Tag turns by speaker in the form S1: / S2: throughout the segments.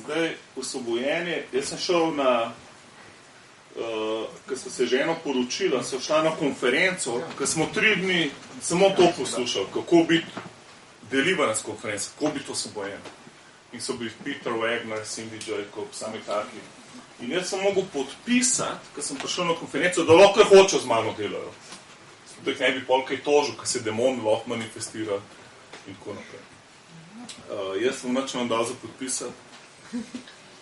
S1: Zdaj, osvobojenje, jaz sem šel na, ko sem se ženo poročila, sem šla na konferenco, ko smo 3 dni samo to poslušali, kako biti deliverance konferenca, kako biti osvobojen. In so bili Peter Wagner, Cindy Jacob, sami taki. In jaz sem mogel podpisati, ko sem prišel na konferenco, da lahko hočejo z mano delajo. Da jih ne bi pol kaj tožil, ko se demon lahko manifestira in tako naprej. Jaz sem nič vam dal za podpisati.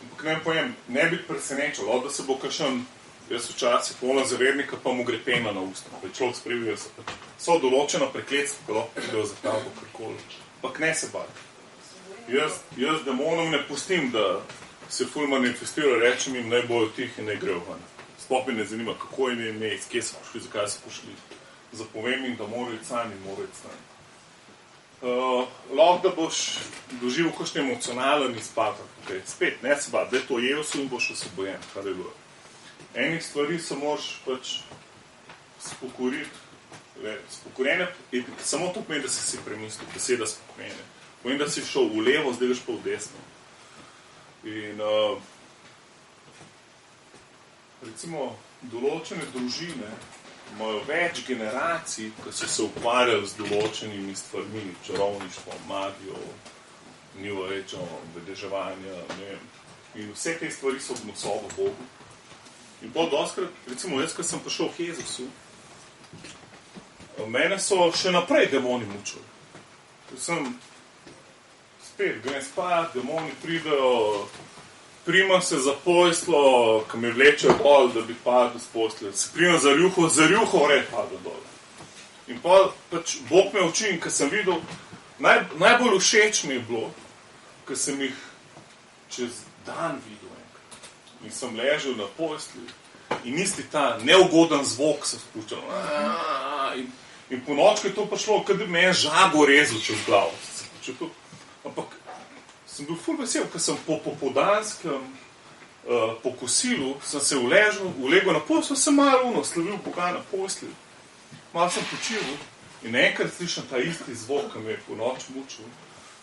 S1: Ampak ne povem, ne biti presenečal, da se bo kakšen, jaz včasih polno zavernika, pa mu gre pena na usta. Človek sprevijo se. So določeno prekletstvo, ko lahko pridejo za tabo karkoli. Ampak ne se bati. Jaz demonom ne pustim, da se ful manifestira, rečem jim, naj bojo tih in naj grejo ven. Sploh me ne zanima, kako jim je ime, kje so pošli, zakaj so pošli. Zapovem jim, da morajo iti sami, morajo iti sami. Lahko da boš doživel kakšen emocionalen izpad. Okay. Spet, ne se bati, da je to Jezus in boš osvobojen. Enih stvari se moraš pač spokoriti. Spokorjene, samo to pomeni, da si premislil, beseda spokorjene. Povem, da si šel v levo, zdaj greš pa v desno. In recimo določene družine imajo več generacij, ki so se ukvarjali z določenimi stvarmi, čarovništvom, magijo, New Age, vedeževanja, ne vem. In vse te stvari so odnosovo Bogu. In bolj doskrat, recimo jaz, ko sem prišel k Jezusu, mene so še naprej demoni mučili. Spet, grem spat, demoni pridejo, primam se za poslo, ko me vlečejo dol, da bi padel z posle. Se primam za rjuho vred padel dol. In pa pač Bog me uči, in ko sem videl, najbolj všeč mi je bilo, ko sem jih čez dan videl enkrat. In sem ležel na posli in isti ta neugoden zvok se spuščal. In po nočku je to prišlo, kot da bi me žago rezal čez glavo. Ampak sem bil ful vesel, ker sem po popoldanskem pokosilu sem se ulegel na poslu, sem malo slavil Boga na posli. Malo sem počival in enkrat slišam ta isti zvok, ki me je po noč mučil.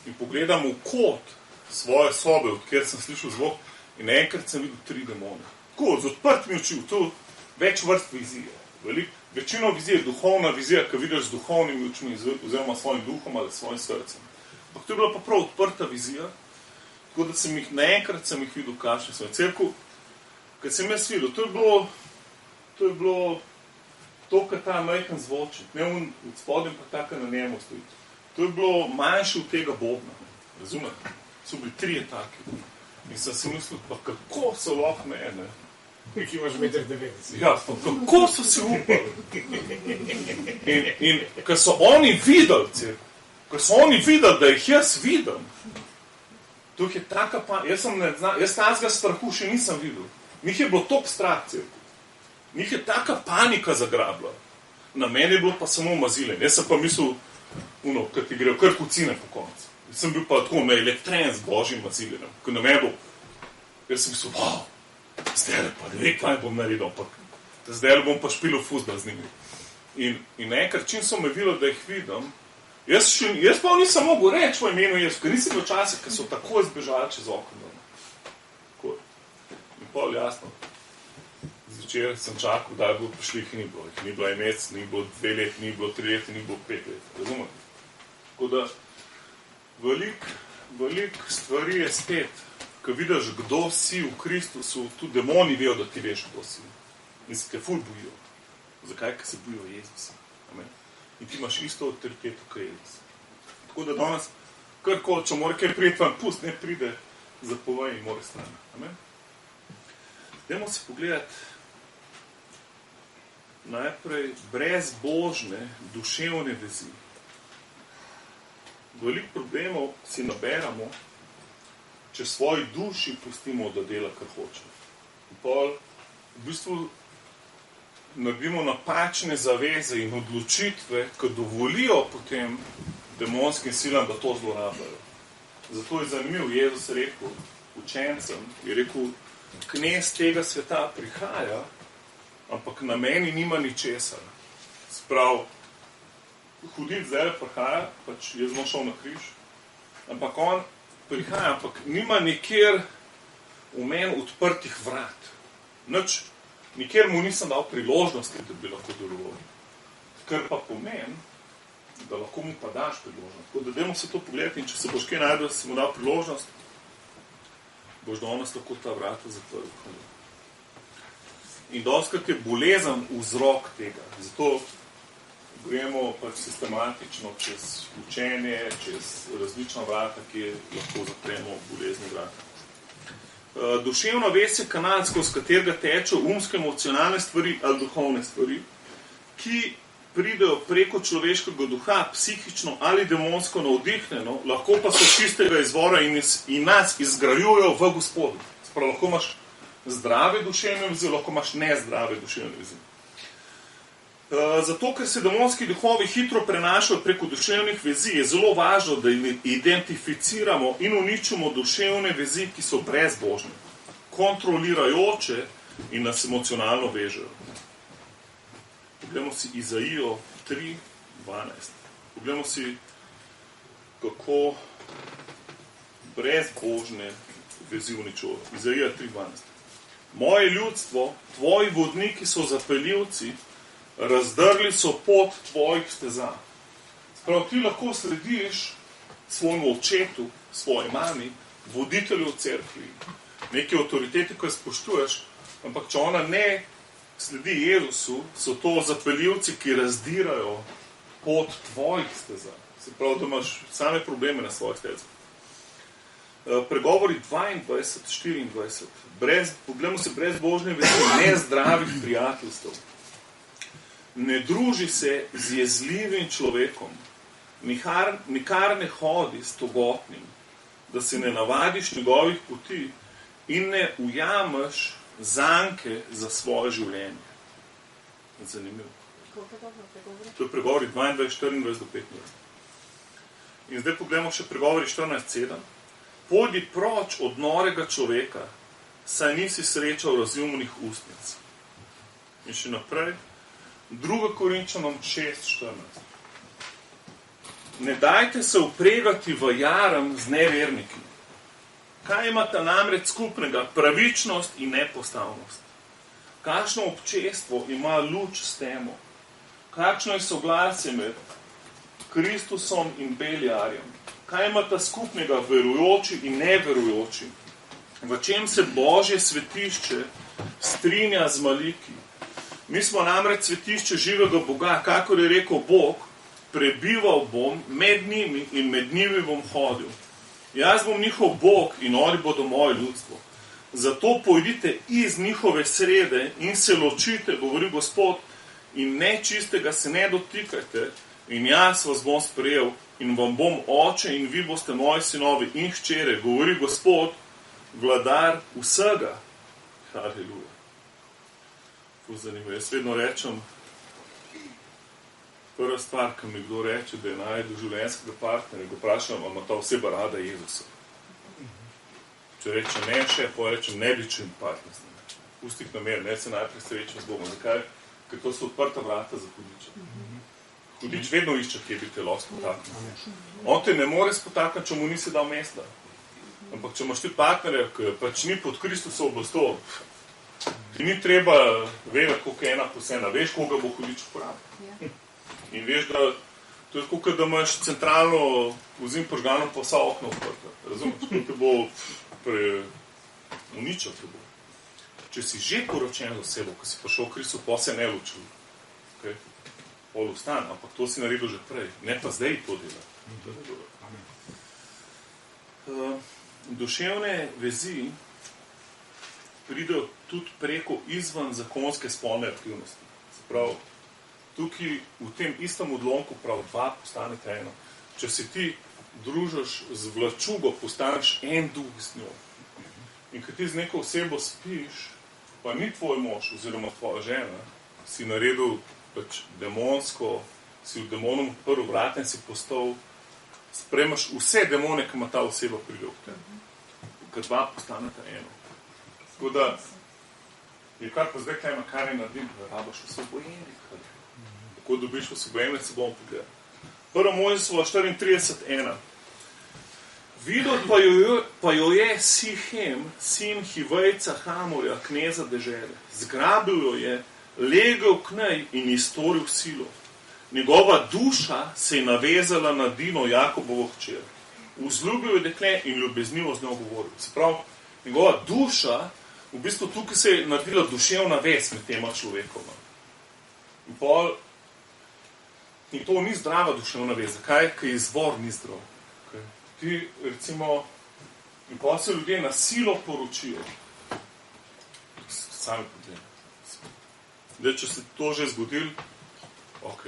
S1: In pogledam v kot svoje sobe, od kjer sem slišal zvok, in enkrat sem videl 3 demone. Tako, z odprtimi oči, tu več vrst vizije. Večino vizije je duhovna vizija, ki vidiš z duhovnimi očmi, oziroma svojim duhom ali svojim srcem. Ampak to je bila pa prav odprta vizija, tako da sem jih naenkrat videl, kakšne so. Cerkev, kad sem jaz videl, to je bilo to, kar ta majhen zvočnik, ne on od spodem pa taka na njemu stoji. To je bilo manjše od tega bobna, razumete? So bili 3 taki. In sem si mislil, pa kako so lahko mene.
S2: Ki imaš 1,90 m.
S1: Ja, pa kako so se upali. In ko so oni videli, cerkev, ko so oni videli, da jih jaz vidim, to je taka jaz tazga strahu še nisem videl. Njih je bilo toliko strah, cerkev. Njih je taka panika zagrabila. Na meni je bilo pa samo mazilen. Jaz sem pa mislil, kad ti grejo kar kucine po koncu. Jaz sem bil pa tako naelektren z božjim mazilenem. Ko na meni bilo, jaz sem mislil, wow, zdaj pa ne ve, kaj bom naredil, ampak zdaj bom pa špilil fuzbal z njimi. In enkrat, čim so me videli, da jih vidim, jaz pa nisem mogel reči v imenu Jezus, ker nisem bil časih, ker so tako izbežali čez okno. Tako. In pol jasno. Zvečer sem čakal, da bo prišli, jih ni bilo. Jih ni bilo en mesec, ni bilo 2 leti, ni bilo 3 leti, ni bilo 5 let. Razumete? Tako da veliko stvari je spet, ko vidiš, kdo si v Kristusu, tudi demoni vejo, da ti veš, kdo si. In se te ful bojijo. Zakaj? Ker se bojijo Jezusa. Amen. In ti imaš isto avtoriteto, kot Jezus. Tako da danes, karkoli, če mora kaj prijeti vam, pust, ne pride, zapovej in mora stran. Amen. Dajmo si pogledati najprej brezbožne duševne vezi. Veliko problemov si naberamo, če svoji duši pustimo, da dela, kar hoče. In pol, v bistvu, naredimo napačne zaveze in odločitve, ki dovolijo potem demonskim silam, da to zlorabljajo. Zato je zanimiv, Jezus rekel učencem, je rekel, knez tega sveta prihaja, ampak na meni nima ničesar. Sprav, hudit zdaj prihaja, pač jaz bom šel na križ, ampak on prihaja, ampak nima nikjer v meni odprtih vrat. Nikjer mu nisem dal priložnosti, da bi lahko deloval. Kar pa pomeni, da lahko mu pa daš priložnost. Tako da dajmo se to pogledati in če se boš kaj najdel, da si mu dal priložnost, boš danes lahko ta vrata zaprl. In dostakrat je bolezen vzrok tega. Zato gremo pač sistematično čez učenje, čez različna vrata, ki lahko zapremo bolezni vrata. Duševna vest je kanal, skozi katerega tečejo umske, emocionalne stvari ali duhovne stvari, ki pridejo preko človeškega duha, psihično ali demonsko navdihnjeno, lahko pa so čistega izvora in nas izgrajujejo v Gospodu. Sprav, lahko imaš zdrave duševne vezi, lahko imaš nezdrave duševne vezi. Zato, ker se demonski duhovi hitro prenašajo preko duševnih vezi, je zelo važno, da identificiramo in uničimo duševne vezi, ki so brezbožne, kontrolirajoče in nas emocionalno vežejo. Poglejmo si Izaijo 3:12. Poglejmo si, kako brezbožne vezi uničujejo. Izaija 3:12. Moje ljudstvo, tvoji vodniki so zapeljivci, razdrli so pot tvojih steza. Sprav, ti lahko slediš svojemu očetu, svoji mami, voditelju v cerkvi, neki avtoriteti, ko jo spoštuješ, ampak če ona ne sledi Jezusu, so to zapeljivci, ki razdirajo pot tvojih steza. Se pravi, da imaš same probleme na svojih stezah. Pregovori 22:24. Poglejmo se brezbožne vezi, nezdravih prijateljstev. Ne druži se z jezljivim človekom, nikar ne hodi s togotnim, da se ne navadiš njegovih poti in ne ujameš zanke za svoje življenje. Zanimivo. To je pregovori 22:24-25. In zdaj pogledamo še pregovori 14:7. Pojdi proč od norega človeka, saj nisi srečal razumnih ustnic. In še naprej. 2. Korinčanom 6:14. Ne dajte se upregati v jarem z neverniki. Kaj imata namreč skupnega? Pravičnost in nepostavnost. Kakšno občestvo ima luč s temo? Kakšno je soglasje med Kristusom in Beljarjem? Kaj imata skupnega verujoči in neverujoči? V čem se Božje svetišče strinja z maliki? Mi smo namreč svetišče živega Boga, kakor je rekel Bog, prebival bom med njimi in med njimi bom hodil. Jaz bom njihov Bog in oni bodo moje ljudstvo. Zato pojdite iz njihove srede in se ločite, govori Gospod, in nečistega se ne dotikajte, in jaz vas bom sprejel in vam bom oče in vi boste moji sinovi in hčere, govori Gospod, vladar vsega. Haleluja. Zanimivo. Jaz vedno rečem, prva stvar, ki mi kdo reče, da je najdu življenjskega partnerja, ga vprašam, ali ima ta oseba rada Jezusa. Če reče ne še, pa rečem, ne bi čim partnerstva. Pustih namer, ne se najprej srečam z Bogom. Zakaj? Ker to so odprta vrata za hudiča. Hudič vedno išče, kje bi te lahko spotaknil. On te ne more spotakniti, če mu nisi dal mesta. Ampak če imaš ti partnerja, ki pač ni pod Kristusovo oblastjo, ti ni treba vedeti, koliko je ena posena. Veš, koga bo hudič uporabil. In veš, da to je tako, da imaš centralno vzim požgano pa vsa okna odprta. Razumeš? Koliko bo uničil te bo. Če si že poročen z osebo, ko si prišel v Kristu, pa se ne ločil. Okay? Pol ustan, ampak to si naredil že prej. Ne pa zdaj to dela. Duševne vezi pridejo tudi preko izven zakonske spolne aktivnosti. Se pravi, tukaj v tem istem odlomku prav dva postanete eno. Če se ti družiš z vlačugo, postaneš en duh z njo. In ko ti z neko osebo spiš, pa ni tvoj mož oziroma tvoja žena, si naredil pač demonsko, si v demonom odprl vrata in si postal, spremaš vse demone, ki ima ta oseba pride v tem. Ko dva postanete eno. Tako da, je kar pa zdaj kaj ima, kar je naredim, da rabaš osvobojenih. Tako dobiš osvobojenje, se bomo pogledali. 1. Mojzesova 34:1. Videl pa jo je Sihem, sin Hivejca Hamorja, kneza dežele. Zgrabil jo je, legel k njej in ji storil silo. Njegova duša se je navezala na Dino, Jakobovo hčer. Vzljubil je dekle in ljubeznivo z njo govoril. Se pravi, njegova duša, v bistvu tukaj se je naredila duševna vez med tema človekoma. In to ni zdrava duševna vez. Zakaj? Ker izvor ni zdrav. Okay. Ti, recimo, in pa se ljudje na silo poročijo. Sami problem. Zdaj, če se to že zgodil, Bog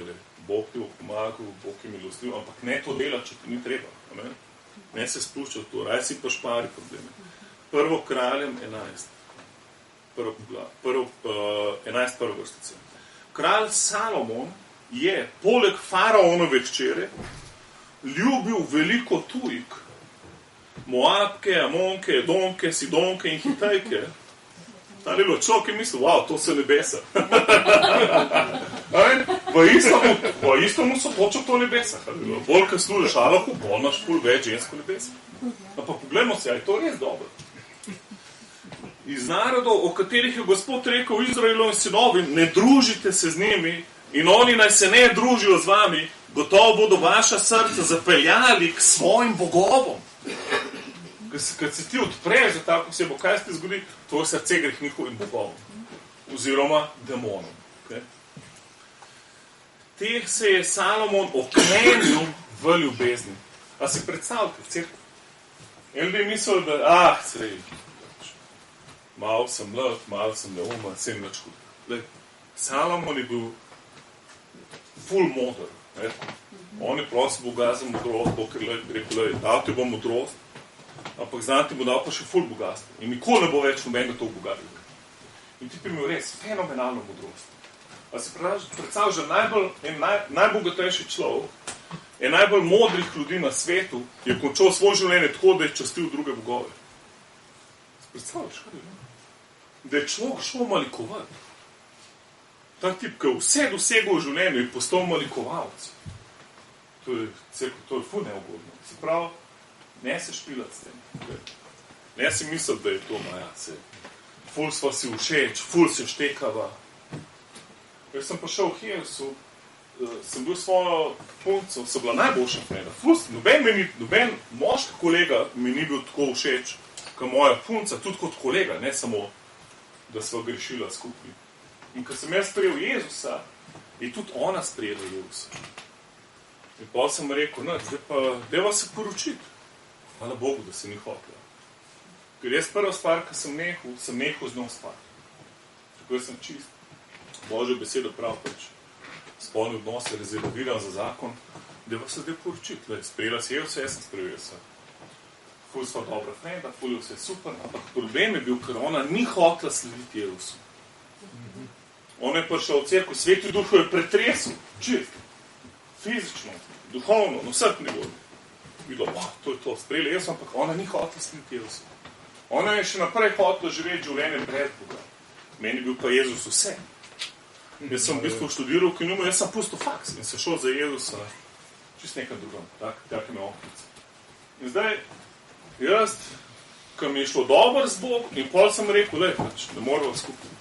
S1: ti bo pomagal, Bog je milostljiv, ampak ne to dela, če ti ni treba. Ne se spušča v to, raj si pa špari probleme. 1. Kraljem 11. 11. prva vrstica. Kralj Salomon je poleg faraonove hčere ljubil veliko tujk. Moabke, Amonke, Edomke, Sidonke in Hitejke. Ta je bilo človek, ki je mislil, to so nebesa. V istomu so točno to nebesa. Bolj, kaj služeš Allahu, bolj imaš ful več žensko nebesa. Ampak poglejmo se, je to res dobro. Iz narodov, o katerih je Gospod rekel Izraelovim sinovi, ne družite se z njimi in oni naj se ne družijo z vami, gotovo bodo vaša srca zapeljali k svojim bogovom. Kad se ti odpreš za tako osebo, kaj se ti zgodi? Tvoje srce gre k njihovim bogovom. Oziroma demonom. Okay? Teh se je Salomon oklenil v ljubezni. A si predstavljate, cerkev? En bi mislil, da, malo sem mlad, malo sem neumen, sem nič hud. Salomon je bil ful modr. On je prosil Boga za modrost, Bog je rekel, dal ti bo modrost, ampak znam ti bo dal pa še ful bogatstvo. In nikoli ne bo več nobenega to bogatega. In ti bi imel res fenomenalno modrost. A si predstavljaš, že najbogatejši človek, najbolj modrih ljudi na svetu, je končal svoje življenje tako, da je častil druge bogove. Predstavljaš, kaj je? Da je človek šel malikovati. Tak tip, ki je vse dosegel v življenju, je postal malikovalc. To je ful neugodno. Se pravi, ne se špilati s tem. Ne si misliti, da je to maja. Ful sva si všeč, ful se štekava. Jaz sem pa šel v Hevsu, sem bil svojo punco, sem bila najboljša frenda. Noben moški kolega mi ni bil tako všeč, kot moja punca, tudi kot kolega, ne samo, da sva grešila skupaj. In ko sem jaz sprejel Jezusa, je tudi ona sprejela Jezusa. In pa sem rekel, zdaj pa deva se poročiti. Hvala Bogu, da se ni hotela. Ker jaz prva stvar, ko sem nehal z njo stvar. Tako jaz sem čist. Božjo besedo prav spolni odnos je rezerviran za zakon, deva se zdaj poročiti. Sprejela si Jezusa, jaz sem sprejel Jezusa. Ful sva dobra frenda, ful je vse super, ampak problem je bil, ker ona ni hotela slediti Jezusu. On je prišel v cerkev, Sveti Duh je pretresel, čist, fizično, duhovno, na vseh nivojih. Videla, to je to, sprejela Jezusa, ampak ona ni hotela slediti Jezusu. Ona je še naprej hotela živeti življenje brez Boga. Meni je bil pa Jezus vse. Jaz sem v bistvu študiral v Kinjumu, jaz sem pustil faks in se šel za Jezusa, čist nekaj drugam, tak je me oklic. In zdaj, jaz, ko mi je šlo dobro z Bogom, in pol sem rekel, ne moramo skupaj.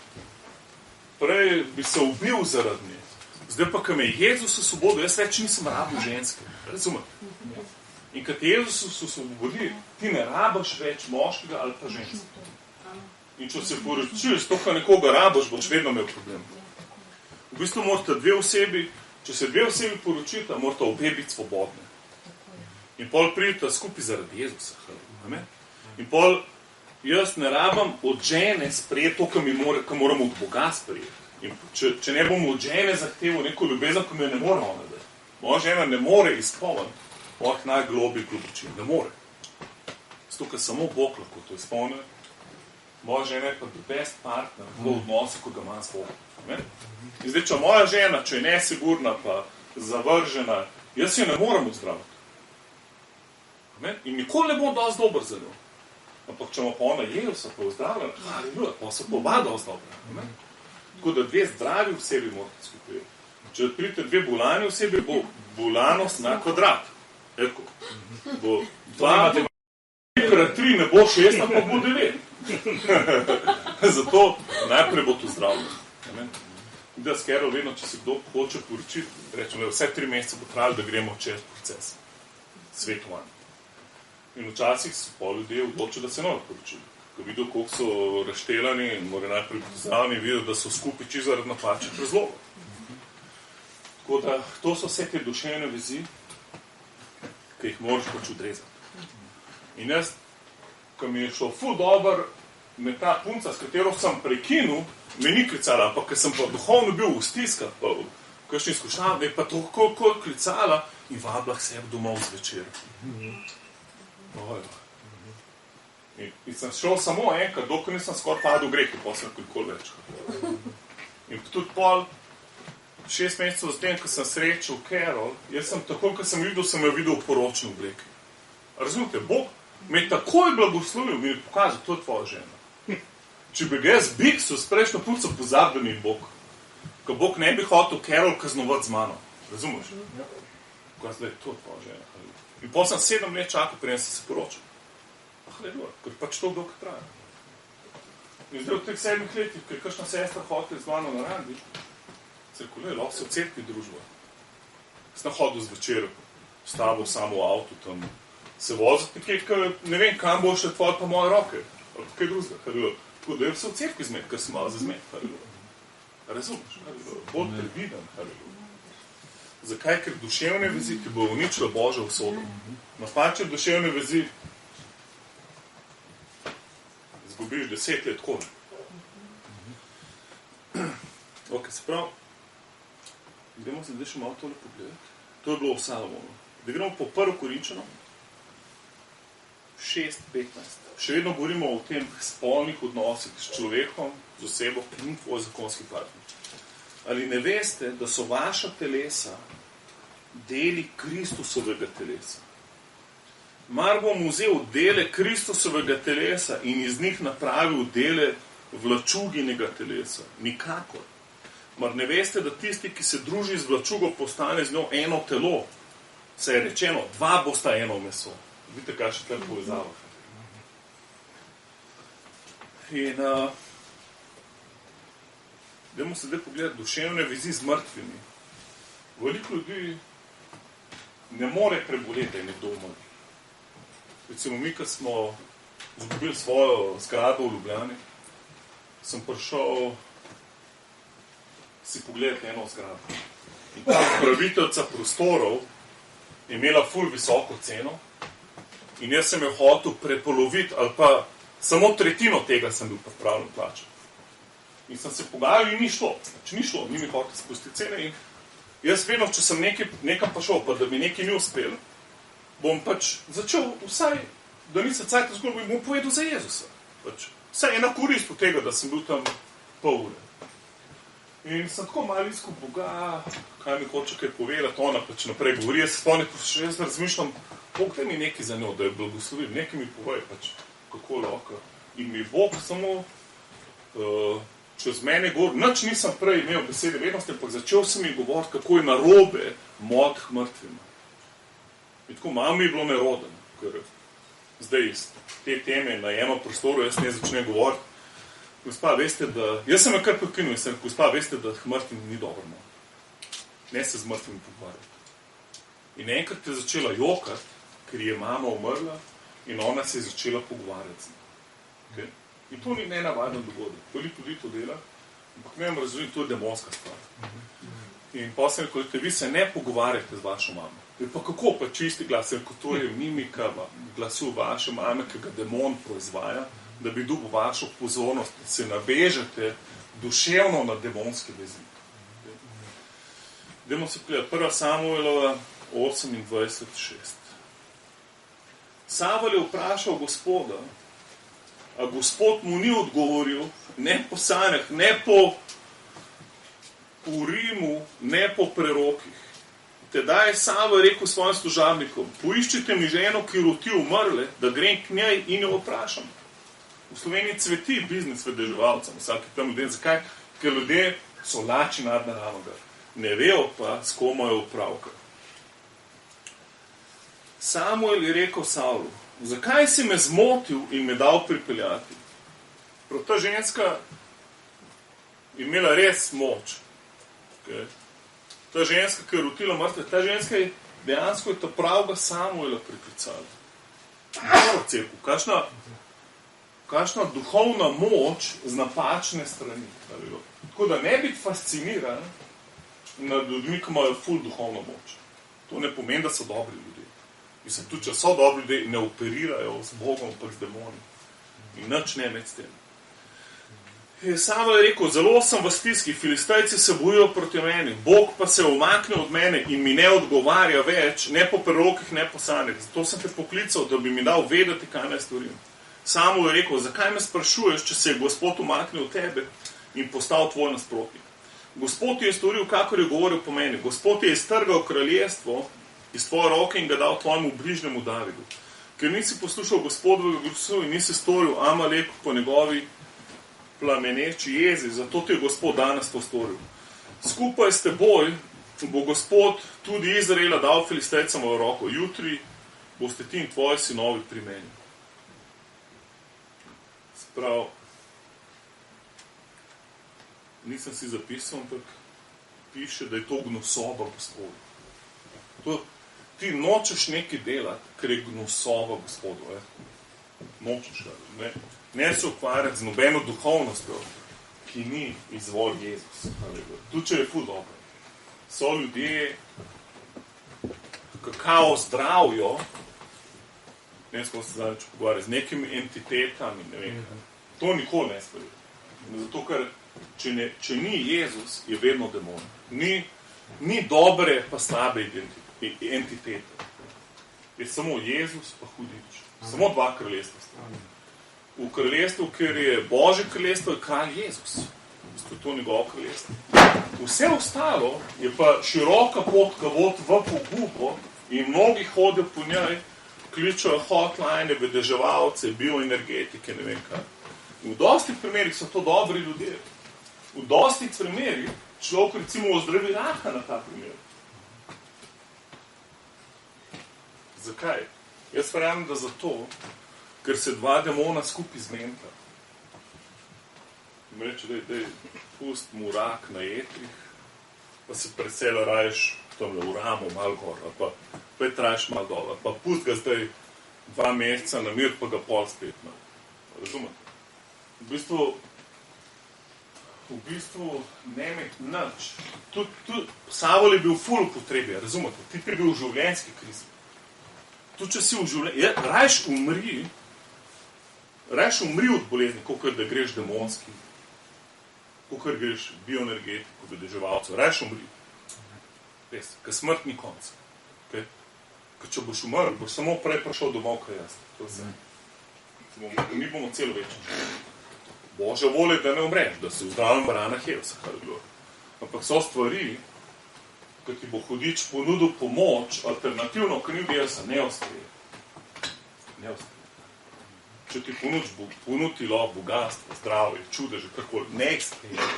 S1: Prej bi se ubil zaradi nje. Zdaj pa, ko me je Jezus osvobodil, jaz več nisem rabil ženske. Razumete? In ko te Jezus osvobodi, ti ne rabiš več moškega ali pa ženske. In če se poročiš, to, ko nekoga rabiš, boš vedno imel problem. V bistvu morate dve osebi, če se dve osebi poročita, morate obe biti svobodne. In pol pridete skupaj zaradi Jezusa. In pol jaz ne rabam od žene sprejeti to, kar moramo od Boga sprejeti. In če ne bomo od žene zahteval neko ljubezen, ko mi ne more ona dati. Moja žena ne more izpolniti mojih najglobih globočin. Ne more. Zato, ker samo Bog lahko to izpolni. Moja žena je pa the best partner v odnosu, ko ga imam s Bogom. In zdaj, če moja žena, če je nesigurna pa zavržena, jaz jo ne morem ozdraviti. In nikoli ne bom dosti dober za njo. Ampak če ima pa ona Jezusa pa ozdravljena, pa se pa oba dosti dobra. Tako da dve zdravi osebi morate skupaj. Če odprite dve bolani osebi, bo bolanost na kvadrat. Bo dva krat 3 ne bo 6, ampak bo 9. Zato najprej bo to zdravljenje. Da s Carol vedno, če se kdo hoče poročiti, rečem, vse 3 mesece bo trajalo, da gremo čez proces svetovanja. In včasih so pol ljudje odločili, da se ne poročili. Ko vidijo, koliko so razštelani in mora najprej biti zdravljeni, vidijo, da so skupaj čisto zaradi napačnih razlogov. Tako da, to so vse te duševne vezi, ki jih moraš pač odrezati. In jaz, ko mi je šel ful dober, me ta punca, s katero sem prekinul, me ni klicala, ampak ker sem pa duhovno bil v stiskah, pa v kakšni izkušnjavi, me je pa toliko klicala in vabila k sebi domov zvečer. In sem šel samo enkrat, dokaj nisem skoraj padel v greh, in potem sem kolikoli več. In tudi pol, 6 mesecev zatem, ko sem srečal Carol, jaz sem takoj, ko sem jo videl v poročni obleki. Razumite, Bog me je takoj blagoslovil, mi je pokazal, to je tvoja žena. Če bi ga jaz biksu s prejšnjo punco pozabil, da mi je Bog, ko Bog ne bi hotel Carol kaznovati z mano. Razumeš? Kaj zdaj, to je tvoja žena. In potem sem 7 let čakal, preden sem se poročal. Haleluja, ker pač to dolgo traja. In zdaj v teh 7 letih, ker je kakšna sestra hotel z mano na randi, se rekel, lahko se v cerkvi družba. Sem hodil zvečer, stavil samo v avtu tam, se voziti nekaj, ne vem, kam bo še tvoj pa moje roke. Ali kaj drugega, haleluja. Tako da je se v cerkvi zmed, ker sem malo zazmed, haleluja. Razumeš, haleluja. Bolj previden, haleluja. Zakaj? Ker duševne vezi, ki bo uničila Božjo usodo. Napačne duševne vezi zgubiš 10 let kone. Ok, se pravi, gremo se zdaj še malo tole pogledati. To je bilo v Salomonu. Da gremo po 1. Korinčanom 6:15. Še vedno govorimo o tem spolnih odnosih s človekom, z osebo, ki ni tvoj zakonski partner. Ali ne veste, da so vaša telesa deli Kristusovega telesa? Mar bom vzel dele Kristusovega telesa in iz njih napravil dele vlačuginega telesa? Nikakor. Mar ne veste, da tisti, ki se druži z vlačugo, postane z njo eno telo? Se je rečeno, 2 bosta eno meso. Vidite, kaj še tukaj povezava. In dajmo se zdaj pogledati duševne vezi z mrtvimi. Veliko ljudi ne more preboleti, da je nekdo umrl. Recimo mi, ko smo izgubili svojo zgradbo v Ljubljani, sem prišel si pogledati eno zgradbo. In ta upraviteljica prostorov je imela ful visoko ceno in jaz sem jo hotel prepoloviti ali pa samo tretjino tega sem bil pripravljen plačati. In sem se pogajal in ni šlo. Znači, ni šlo, ni mi hotel spustiti cene. In jaz vedno, če sem nekam pa šel, pa da mi nekaj ni uspel, bom pač začel vsaj, da nisem cajt zgodbo in bom povedal za Jezusa. Pač, vsaj ena korist od tega, da sem bil tam pol ure. In sem tako malo iskal Boga, kaj mi hoče kaj povedati, ona pač naprej govori, jaz razmišljam, Bog da mi nekaj za njo, da je blagoslovil, nekaj mi povej pač, kako lahko. In mi Bog samo čez mene govor, nič nisem prej imel besede vednosti, ampak začel sem mi govoriti, kako je narobe mod k mrtvima. In tako malo mi je bilo neroden, ker zdaj iz te teme na eno prostoru jaz ne začnem govoriti. Gospa, veste, da... Jaz sem jo kar prekinul in sem rekel, gospa, veste, da k mrtvim ni dobro. Ne se z mrtvimi pogovarjati. In enkrat je začela jokati, ker je mama umrla in ona se je začela pogovarjati z njim. Okay? In to ni nenavaden dogodek. Veliko ljudi to dela, ampak ne vem razumem, to je demonska stvar. In potem rekel, vi se ne pogovarjate z vašo mamo. Pa kako pa čisti glas? Rekel, to je mimika glasu vaše mame, ki ga demon proizvaja, da bi dobil vašo pozornost, da se navežete duševno na demonske vezi. Dajmo se pogledati, 1. Samuelova 28:6. Samuel je vprašal Gospoda, a Gospod mu ni odgovoril, ne po sanjah, ne po Urimu, ne po prerokih. Tedaj je Samuel rekel svojim služabnikom, poiščite mi ženo, ki roti umrle, da grem k njej in jo vprašam. V Sloveniji cveti biznis vedeževalcem, vsaki tam ljudem. Zakaj? Ker ljudje so lačni nadnaravnega. Ne vejo pa, s komu je opravka. Samuel je rekel Savlu, zakaj si me zmotil in me dal pripeljati? Prav ta ženska je imela res moč. Okay. Ta ženska, ki je rotila mrtve, ta ženska je dejansko ta pravega Samuela priklicala. Kakšna duhovna moč z napačne strani. Tako da ne biti fasciniran nad ljudmi, ki imajo ful duhovno moč. To ne pomeni, da so dobri ljudje. Mislim, tudi če so dobri ljudje, ne operirajo z Bogom, pa z demoni. In nič ne med s tem. Samuel je rekel, zelo sem v stiski, Filistejci se bojijo proti meni, Bog pa se umakne od mene in mi ne odgovarja več, ne po prerokih, ne po sanjah. Zato sem te poklical, da bi mi dal vedeti, kaj naj storim. Samuel je rekel, zakaj me sprašuješ, če se je Gospod umaknil od tebe in postal tvoj nasprotnik. Gospod je storil, kakor je govoril po meni. Gospod je iztrgal kraljestvo iz tvoje roke in ga dal tvojemu bližnjemu Davidu. Ker nisi poslušal Gospodovega glasu in nisi storil Amaleku po njegovi plameneči jezi, zato ti je Gospod danes to storil. Skupaj s teboj bo Gospod tudi Izraela dal Filistejcem v roko. Jutri boste ti in tvoji sinovi pri meni. Sprav, nisem si zapisal, ampak piše, da je to gnusoba Gospodu. Ti nočeš nekaj delati, ker je gnusoba Gospodu. Nočeš ga. Ne se ukvarjati z nobeno duhovnostjo, ki ni izvol Jezus. Tudi če je ful dobro. So ljudje, kakao zdravijo, ne smo se zadnjič pogovarjali, z nekimi entitetami, ne vem. To nikoli ne spravi. Zato, ker če ni Jezus, je vedno demon. Ni dobre pa slabe entitete. Je samo Jezus pa hudič. Samo dva kraljestva. V kraljestvu, ker je Božje kraljestvo, je kralj Jezus. To je njegovo kraljestvo. Vse ostalo je pa široka pot, ki vodi v pogubo in mnogi hodijo po njej, kličajo hotline, vedeževalce, bioenergetike, ne vem kaj. V dostih primerih so to dobri ljudje. V dostih primerih človek recimo ozdravi raka na ta primer. Zakaj? Jaz verjamem, da zato, ker se dva demona skupaj zmenita. In reče, da je pust mu rak na jetrih, pa se presela raješ tam v ramu malo gor, pa pet raješ malo dol, pa pust ga zdaj 2 meseca na mir, pa ga pol spet na. Razumete? V bistvu ne imeti nič. Tudi Samuel je bil ful v potrebi, razumete? Ti je bil v življenjski krizi. Tudi če si v življenju, rajš umri od bolezni, kakor da greš demonski, kakor greš bioenergetiko, vedeževalcev, rajš umri. Res, ker smrt ni konc. Okay? Ker če boš umrl, boš samo prej prišel domov, kaj jaz. To je vse. Mi bomo celo večno. Božja volja, da ne umreš, da si v zdravem baranah je vse, kar je bilo. Ampak so stvari, ko ti bo hudič ponudil pomoč, alternativno, ker ni vjesa, ne ostaje. Ne ostaje. Če ti ponudi bogatstvo, zdravje, čudeže, kakoli, ne ostaje.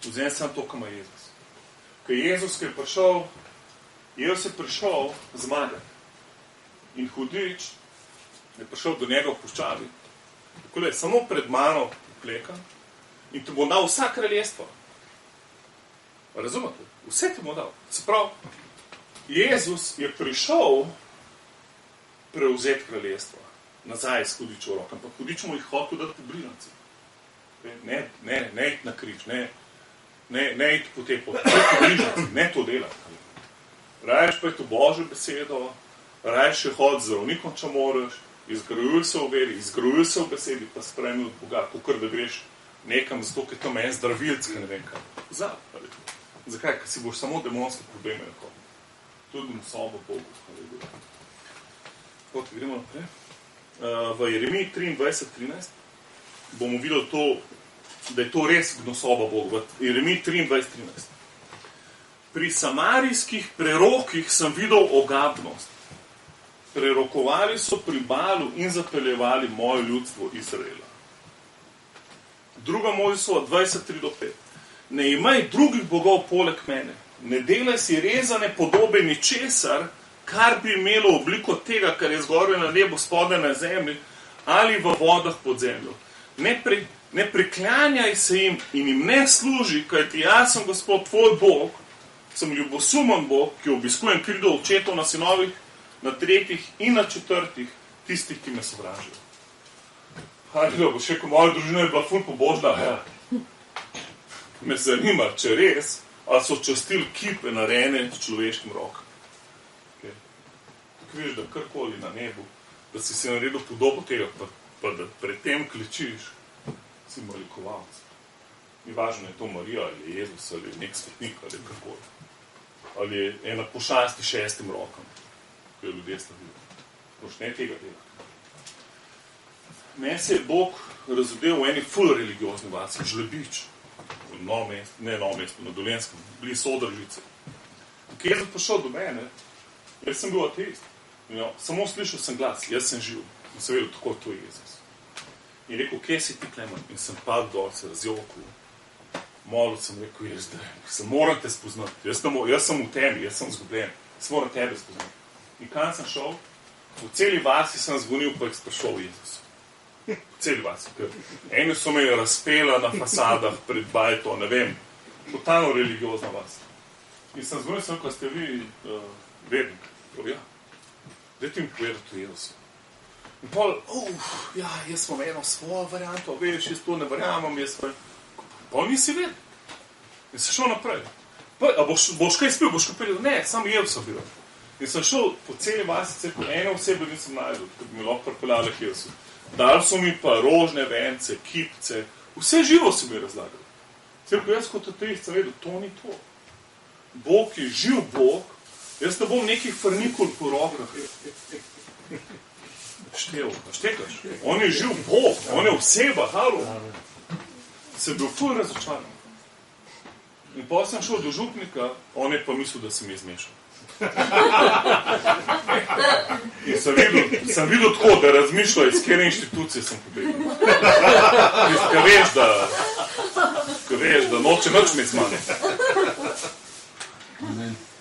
S1: Vzem sam to, kar ima Jezus. Ker Jezus, ki je prišel, Jezus je prišel zmagati. In hudič je prišel do njega v puščavi. Tako je, samo pred mano pleka in ti bo dal vsa kraljestva. Razumete? Vse ti bo dal. Se pravi, Jezus je prišel prevzeti kraljestvo nazaj s hudičo roko, ampak hudič mu jih hotel dati po brižanci. Ne iti na križ, ne iti po te poti, ne to delati. Raješ pa je to Božjo besedo, raješ je hod z zdravnikom, če moraš, izgrajuj se v veri, izgrajuj se v besedi, pa spremi od Boga, kakor da greš nekam, zato ker tam je zdravilc, ne vem kaj. Zakaj? Ker si boš samo demonske probleme lahko. Tudi sobo Bogu. Kot gremo naprej. V Jeremiji 23:13 bomo videli to, da je to res gnusoba Bogu. V Jeremiji 23:13. Pri samarijskih prerokih sem videl ogabnost. Prerokovali so pri Balu in zapeljevali moje ljudstvo Izraela. 2. Mojsova 23:5. Ne imaj drugih bogov poleg mene. Ne delaj si rezane podobe ničesar, kar bi imelo obliko tega, kar je zgoraj na nebu, spodaj na zemlji, ali v vodah pod zemljo. Ne priklanjaj se jim in jim ne služi, kajti jaz sem Gospod tvoj Bog, sem ljubosumen Bog, ki obiskujem krivdo očetov na sinovih, na tretjih in na četrtih, tistih, ki me sovražijo. Halleluja, bo še rekel, moja družina je bila ful pobožna. Ja. Me zanima, če res, ali so častili kipe narejene s človeškim rokom. Okay. Tako vidiš, da karkoli na nebu, da si se naredil podobo tega, pa da pred tem kličiš, si molikovalc. Ni važno, je to Marija, ali je Jezus, ali je nek svetnik, ali karkoli. Ali je ena pošasti 6 rokom, ki jo ljudje stavijo. Počne tega dela. Meni se je Bog razodel v eni ful religiozni vasi, Žlebič, na Dolenjskem, bili Sodržice. Kaj je prišel do mene? Jaz sem bil ateist. Ja, samo slišal sem glas, jaz sem živ. In sem vedel, tako to je Jezus. In rekel, kje si ti, Klemen? In sem padl dol, se razjokal. Molil sem rekel, jaz se moram te spoznati. Jaz sem v temi, jaz sem zgubljen. Jaz moram tebe spoznati. In kam sem šel? V celi vasi sem zvonil, pa jih sprašal Jezus. V celi vasi. Eni so me razpela na fasadah pred bajto, ne vem. Totalno religiozna vas. In sem zvonil, ko ste vi vednik. Ja. Dajte mi povedati o Jezusu. In pol, ja, jaz imam eno svojo varianto, veš, jaz to ne verjamem, pol nisi vedel. In sem šel naprej. A boš kaj spil, boš kaj povedal? Ne, samo Jezus sem bil. In sem šel po celi vasi, ene osebe nisem najdel, ki bi mi lahko pripeljali k Jezusu. Dali so mi pa rožne vence, kipce, vse živo so mi razlagali. Ko jaz kot ateist sem vedel, to ni to. Bog je živ Bog, jaz ne bom nekih frnikul po rokah. Štekaš. On je živ Bog, on je oseba, halo. Sem bil ful razočaran. In pa sem šel do župnika, on je pa mislil, da sem izmešal. In sem videl tako, da razmišlja, iz kjere inštitucije sem pobegnil. Ko veš, da noče nič med z mano.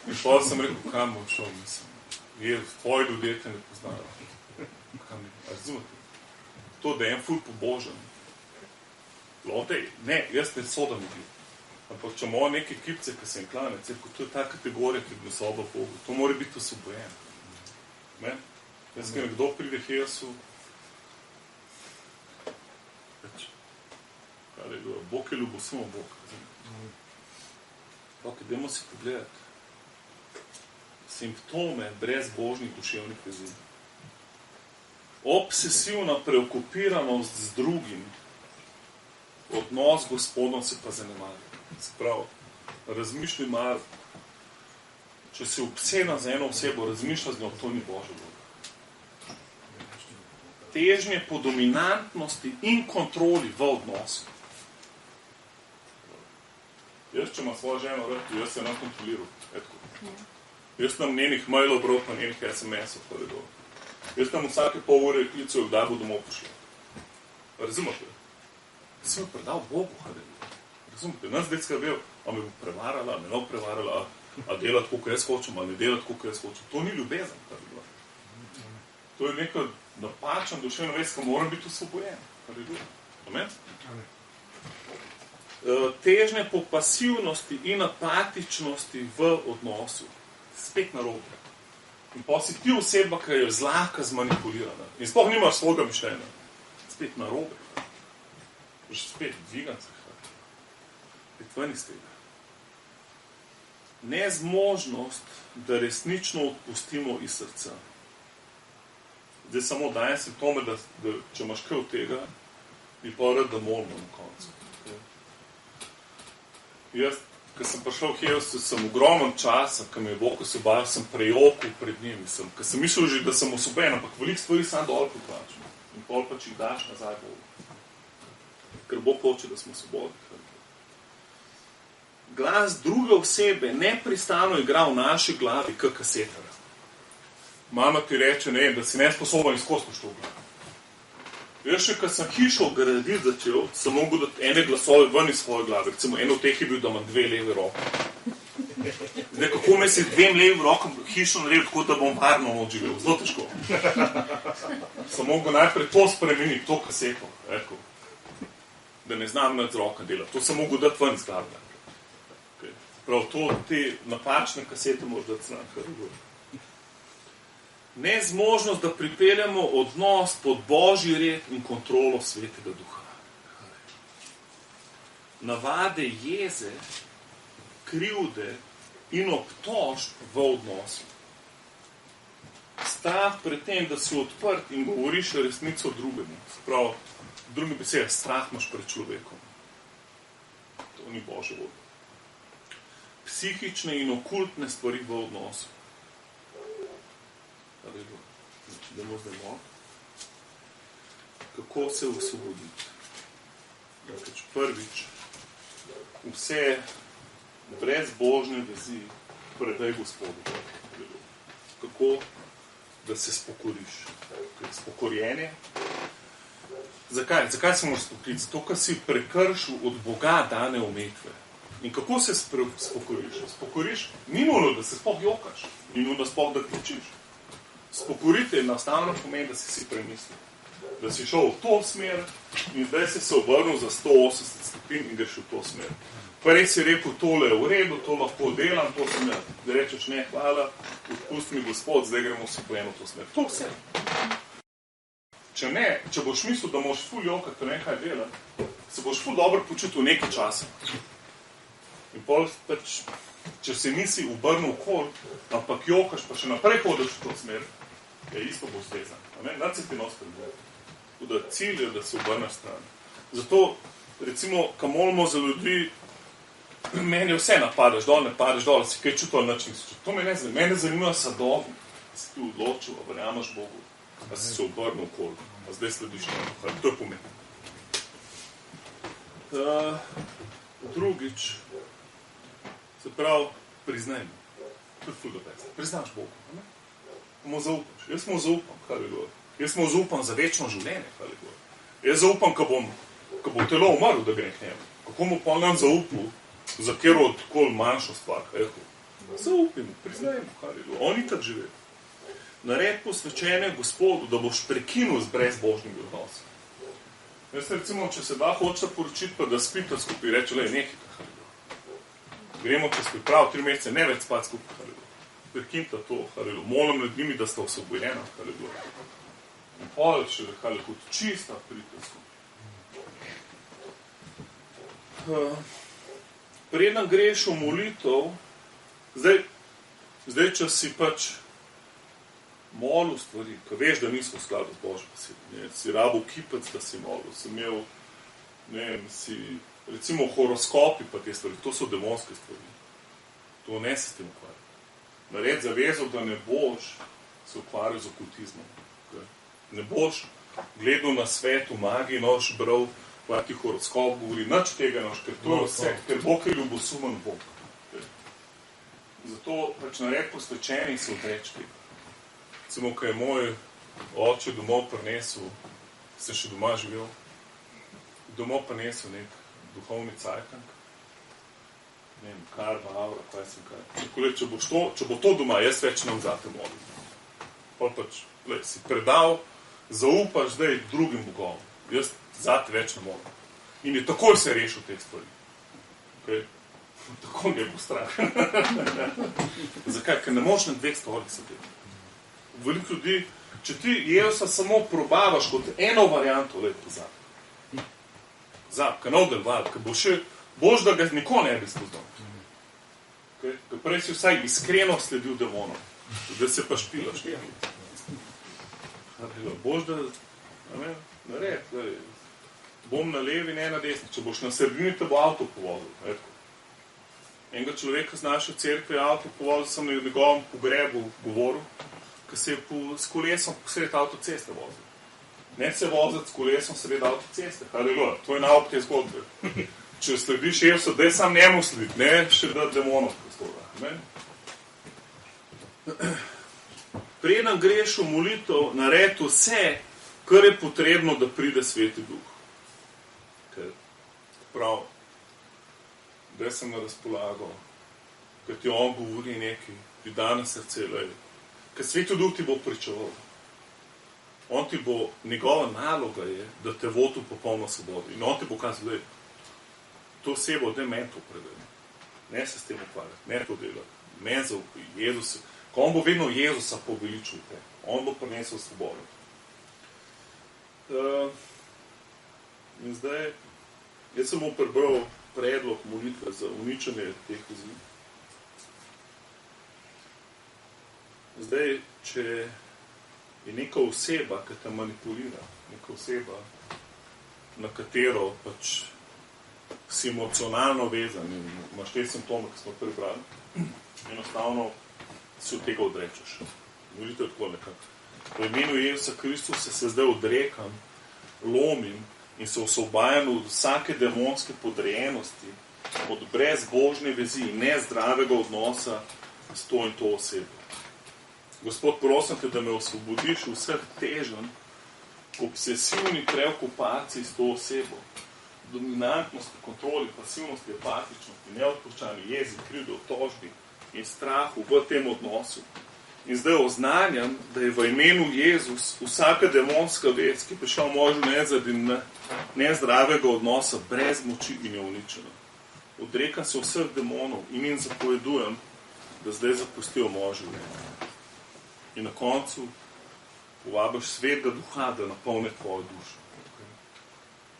S1: In pa sem rekel, kam bom šel, mislim. Tvoji ljudje te ne poznajo. Razumete? To, da je en ful pobožen. Lotej, ne, jaz ne sodam ljudi. Ampak če ima neke kipce, ki se jim klane, to je ta kategorija, ki bi soba Bogu. To mora biti osvobojen. Jaz, ki nekdo pride k Jezusu, Bog je ljubosumen Bog. Ok, dajmo si pogledati simptome brezbožnih duševnih vezi. Obsesivna preokupiranost z drugim, odnos z Gospodom se pa zanemarja. Se pravi, razmišljaj malo, če si obsena za eno osebo, razmišlja z njo, to ni Božja volja. Težnje po dominantnosti in kontroli v odnosu. Jaz, če ima svojo ženo rad, jaz se nam kontroliral. Jaz nam njenih mailov bral, pa njenih SMS-ov, pa redov. Jaz tam vsake pol ure klicujo, kdaj bo domov prišla. Razumete? Sem jo predal Bogu, halleluja. Razumete? Nas zdaj skrbel, a me bo prevarala, a me ne bo prevarala, a dela tako, kot jaz hočem, a ne dela tako, kot jaz hočem. To ni ljubezen, kar je bilo. To je neka napačna duševna vez, ki mora biti osvobojen. Halleluja. Amen? Težnje po pasivnosti in apatičnosti v odnosu. Spet narobe. In pa si ti oseba, ki je zlahka zmanipulirana. In sploh nimaš svojega mišljenja. Spet narobe. Spet dvigan se. Spet ven iz tega. Nezmožnost, da resnično odpustimo iz srca. Zdaj samo dajem simptome, da če imaš kaj od tega, bi pa rad, da molimo na koncu. Jaz, ko sem prišel v Jezusu, sem ogromen časa, ko me je Bog osvobodil, sem prejokal pred njim. Ko sem mislil že, da sem osvobojen, ampak veliko stvari sam dol poplačil. In pol pa če jih daš nazaj Bogu. Ker Bog hoče, da smo svobodni. Glas druge osebe neprestano igra v naši glavi kot kasetara. Mama ti reče, da si nesposoben izkostiš to v glavi. Jaz še, ko sem hišo graditi začel, sem mogel dati ene glasove ven iz svoje glave. Recimo, eno od teh je bil, da imam 2 leve roke. Zdaj, kako me si dvem levim rokom hišo naredil, tako da bom varno noč živel? Zelo težko. Sem mogel najprej to spremeniti, to kaseto. Rekel, da ne znam nad z rokom delati. To sem mogel dati ven iz glave. Prav to, te napačne kasete moraš dati stran. Nezmožnost, da pripeljamo odnos pod Božji red in kontrolo Svetega Duha. Navade jeze, krivde in obtožb v odnosu. Strah pred tem, da si odprt in govoriš resnico drugemu. Sprav, druge besede, strah imaš pred človekom. To ni Božja volja. Psihične in okultne stvari v odnosu. Kako se osvoboditi? Prvič, vse brezbožne vezi predaj Gospodu. Kako? Da se spokoriš. Spokorjenje. Zakaj? Zakaj se moraš spokoriti? Zato, ker si prekršil od Boga dane omejitve. In kako se spokoriš? Spokoriš ni nujno, da se sploh jokaš. Ni nujno, da sploh da kličiš. Spokoriti enostavno pomeni, da si premislil. Da si šel v to smer in zdaj si se obrnil za 180 stopinj in greš v to smer. Pa res si rekel, tole je v redu, to lahko delam, to sem jaz. Da rečeš, ne, hvala, odpusti mi Gospod, zdaj gremo vsi po eno to smer. To vse. Če ne, če boš mislil, da moraš ful jokati, to nekaj delati, se boš ful dobro počutil nekaj časa. In pol, pač, če se nisi obrnil okol, ampak jokaš, pa še naprej hodiš v to smer, je isto bo stezan. Nad se ti nos predvodi. Tudi cilj je, da se obrneš stran. Zato, recimo, ko molimo za ljudi, meni je vse napadeš dol, ne padeš dol, si kaj čutil, nič nisi čutil. To me ne zanima. Mene zanima sadovi. Si ti odločil, a verjamaš Bogu, a si se obrnil okol, a zdaj slediš njemu. To je pomembno. Drugič, se pravi, priznajmo. To je ful dobro. Priznaš Bogu. Mu zaupaš. Jaz mu zaupam, halleluja. Jaz mu zaupam za večno življenje, halleluja. Jaz zaupam, ko bo telo umrl, da gre k njemu. Kako mu pa nam zaupil, za kjero odkoli manjšo stvar, zaupim, priznajmo, halleluja. On je tak živel. Nared posvečenje Gospodu, da boš prekinul z brezbožnimi odnosi. Jaz recimo, če se da hočeta poročiti, pa da spita skupaj, reče, le, nekaj, halleluja. Gremo čez priprav 3 mesece, ne več spati skupaj, halleluja. Prekinta to, halleluja. Molim nad njimi, da sta osvobojena, halleluja. In pol še, halleluja, kot čista pridite skupaj. Preden greš v molitev, zdaj, če si pač molil stvari, ko veš, da niso v skladu z Božjo besedo, si rabil kipec, da si molil, si imel, ne vem, si, recimo horoskopi pa te stvari, to so demonske stvari. To ne se s tem ukvarja. Nared zavezo, da ne boš se ukvarjal z okultizmom. Ne boš gledal na svet v magiji, noč bral, kaj ti horoskop govori, nič tega noč, ker to je vse, ker Bog je ljubosumen Bog. Zato pač nared posvečeni se odreč tega. Recimo, ko je moj oče domov prinesel, sem še doma živel, domov prinesel nek duhovni cajtank, ne vem, karva, avra, kaj sem kaj. Če bo to doma, jaz več nam zate molim. Pa pač, si predal, zaupaš zdaj drugim bogom. Jaz zate več ne molim. In je takoj se rešil teh stvari. Okay? Tako mi je bo strah. Zakaj? Ker ne moš na 2 stvarih sedeti. Veliko ljudi, če ti Jezusa samo probavaš kot eno varianto, pozabi. Ker ne odelval, ker boš, da ga nikoli ne bi spoznal. Okay? Prej si vsaj iskreno sledil demonom, da se pa špilaš. Boš, da nared, bom na levi, ne na desni. Če boš na sredini, te bo avto povozil. Enega človeka z naše cerkve avto povozil, sem na njegovem pogrebu govoril, ki se je s kolesom posred avtoceste vozil. Ne se voziti s kolesom sred avtoceste. Halleluja, to je nauk te zgodbe. Če slediš Jezusa, daj sam njemu slediti, ne še da demonov prostora. Preden greš v molitev, nared vse, kar je potrebno, da pride Sveti Duh. Ker prav, da sem na razpolago, ker ti on govori nekaj, ti da na srce, ker Sveti Duh ti bo pričeval. On ti bo, njegova naloga je, da te vodi v popolno svobodo. In on ti bo kazal, to osebo, da meni to predaj. Ne se s tem ukvarjati, ne to delati. Meni zaupaj, Jezus. Ko on bo vedno Jezusa poveličil, on bo prinesel svobodo. In zdaj, jaz sem mu prebral predlog molitve za uničenje teh vizij. Zdaj, če je neka oseba, ki te manipulira, neka oseba, na katero pač si emocionalno vezan in imaš te simptome, ki smo prebrali, enostavno si od tega odrečeš. Molite tako nekako. V imenu Jezusa Kristusa se zdaj odrekam, lomim in se osvobajam od vsake demonske podrejenosti, od brezbožne vezi in nezdravega odnosa s to in to osebo. Gospod, prosim te, da me osvobodiš vseh teženj, obsesivni preokupaciji s to osebo, dominantnosti, kontroli, pasivnosti, apatičnosti, neodpuščanju, jezi, krivdi, obtožbi in strahu v tem odnosu. In zdaj oznanjam, da je v imenu Jezus vsaka demonska vez, ki je prišla v mojo življenje zaradi nezdravega odnosa, brez moči in je uničena. Odrekam se vseh demonov in jim zapovedujem, da zdaj zapustijo mojo življenje. In na koncu povabiš Svetega Duha, da napolne tvojo dušo.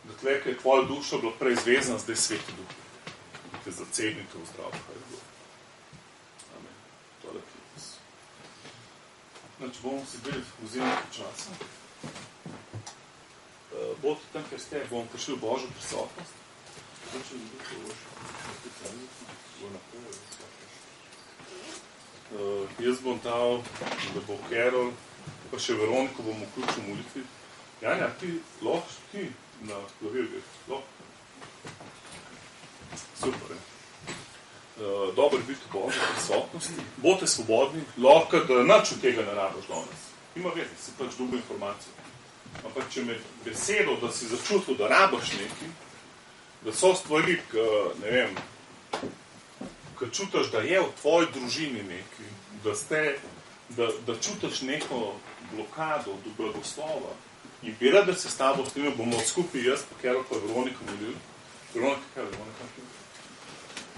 S1: Da tle, ker je tvoja duša bila prej zvezana, zdaj Sveti Duh. Da te zacednite v zdravju. Amen. To je lepo. Znači, bomo si bili vzeli nekaj časa. Bodite tam, ker ste, bomo prišli v Božjo prisotnost. Jaz bom dal, da bo Carol, pa še Veroniko bomo vključil v molitvi. Janja, ti lahko ti na klavirju, lahko. Super, je. Dobro biti v Božji prisotnosti. Bodite svobodni, lahko da nič od tega ne rabiš danes. Ima veze, si pač drugo informacijo. Ampak če me besedo, da si začutil, da rabiš nekaj, da so stvari, ne vem, ko čutiš, da je v tvoji družini nekaj, da čutiš neko blokado do blagoslova in bi rad, da se s tabo strinjal, bomo skupaj jaz, pa Carol pa Veronika molili. Veronika.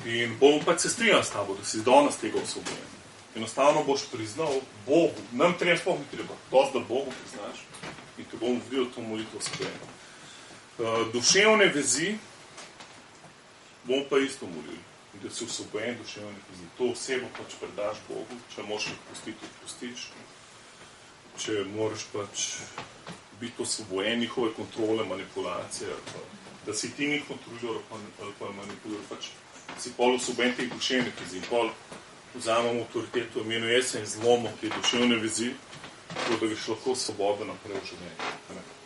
S1: In bomo pač se strinjali s tabo, da si danes tega osvobojen. Enostavno boš priznal Bogu, nam treba sploh ni treba, dosti da Bogu priznaš in te bomo videli to molitev osvobojen. Duševne vezi bomo pa isto molili. Da si osvobojen duševnih vezi. To osebo pač predaš Bogu, če moraš odpustiti, odpustiš. Če moraš pač biti osvobojen njihove kontrole, manipulacije, da si ti njih kontroliral ali pa manipuliral, pač si pol osvobojen teh duševnih vezi. Pol vzamemo avtoriteto v imenu Jezusa in zlomo te duševne vezi, tako da greš lahko svobodo naprej v življenju.